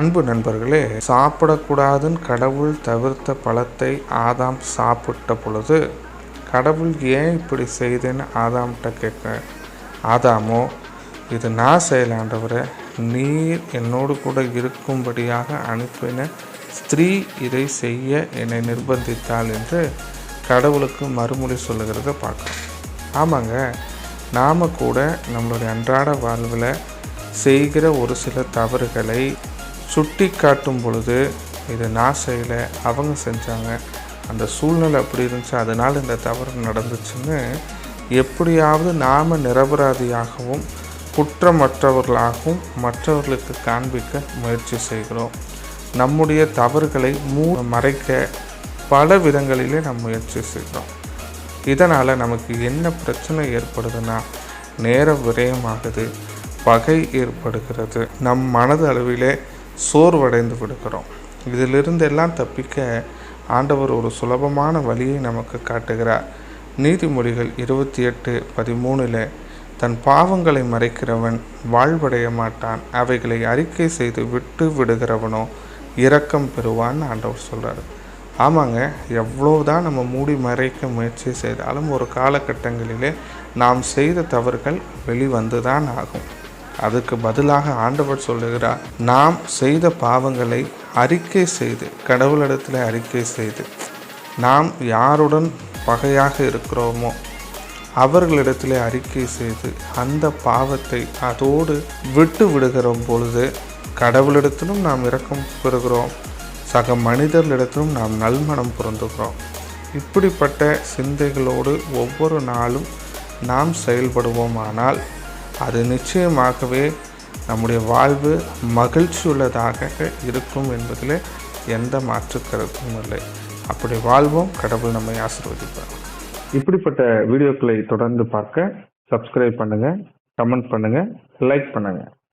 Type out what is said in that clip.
அன்பு நண்பர்களே, சாப்பிடக்கூடாதுன்னு கடவுள் தவிர்த்த பழத்தை ஆதாம் சாப்பிட்ட பொழுது கடவுள் ஏன் இப்படி செய்தேன்னு ஆதாம்கிட்ட கேட்க, ஆதாமோ இது நான் செய்யல ஆண்டவரே, நீர் என்னோடு கூட இருக்கும்படியாக அனுப்பின ஸ்திரீ இதை செய்ய என்னை நிர்பந்தித்தாள் என்று கடவுளுக்கு மறுமொழி சொல்லுகிறத பார்க்குறோம். ஆமாங்க, நாம் கூட நம்மளுடைய அன்றாட வாழ்வில் செய்கிற ஒரு சில தவறுகளை சுட்டி காட்டும் பொழுது இது நான் செய்யலை, அவங்க செஞ்சாங்க, அந்த சூழ்நிலை அப்படி இருந்துச்சு, அதனால் இந்த தவறு நடந்துச்சுன்னு எப்படியாவது நாம் நிரபராதியாகவும் குற்றமற்றவர்களாகவும் மற்றவர்களுக்கு காண்பிக்க முயற்சி செய்கிறோம். நம்முடைய தவறுகளை மறைக்க பல விதங்களிலே நாம் முயற்சி செய்கிறோம். இதனால் நமக்கு என்ன பிரச்சனை ஏற்படுதுன்னா, நேர விரயமாகுது, பகை ஏற்படுகிறது, நம் மனது அளவிலே சோர்வடைந்து விடுகிறோம். இதிலிருந்து எல்லாம் தப்பிக்க ஆண்டவர் ஒரு சுலபமான வழியை நமக்கு காட்டுகிறார். நீதிமொழிகள் 28:13 தன் பாவங்களை மறைக்கிறவன் வாழ்வடைய மாட்டான், அவைகளை அறிக்கை செய்து விட்டு விடுகிறவனோ இரக்கம் பெறுவான்னு ஆண்டவர் சொல்கிறார். ஆமாங்க, எவ்வளோதான் நம்ம மூடி மறைக்க முயற்சி செய்தாலும் ஒரு காலகட்டங்களிலே நாம் செய்த தவறுகள் வெளிவந்து தான் ஆகும். அதுக்கு பதிலாக ஆண்டவர் சொல்லுகிறார், நாம் செய்த பாவங்களை அறிக்கை செய்து, கடவுளிடத்தில் அறிக்கை செய்து, நாம் யாருடன் பகையாக இருக்கிறோமோ அவர்களிடத்தில் அறிக்கை செய்து அந்த பாவத்தை அதோடு விட்டு விடுகிற பொழுது கடவுளிடத்திலும் நாம் இரக்கம் பெறுகிறோம், சக மனிதர்களிடத்திலும் நாம் நல்மனம் பொருந்துகிறோம். இப்படிப்பட்ட சிந்தைகளோடு ஒவ்வொரு நாளும் நாம் செயல்படுவோமானால் அது நிச்சயமாகவே நம்முடைய வாழ்வு மகிழ்ச்சியுள்ளதாக இருக்கும் என்பதில் எந்த மாற்று கருத்தும் இல்லை. அப்படி வாழ்வோம், கடவுள் நம்மை ஆசீர்வதிப்பார். இப்படிப்பட்ட வீடியோக்களை தொடர்ந்து பார்க்க சப்ஸ்கிரைப் பண்ணுங்கள், கமெண்ட் பண்ணுங்கள், லைக் பண்ணுங்கள்.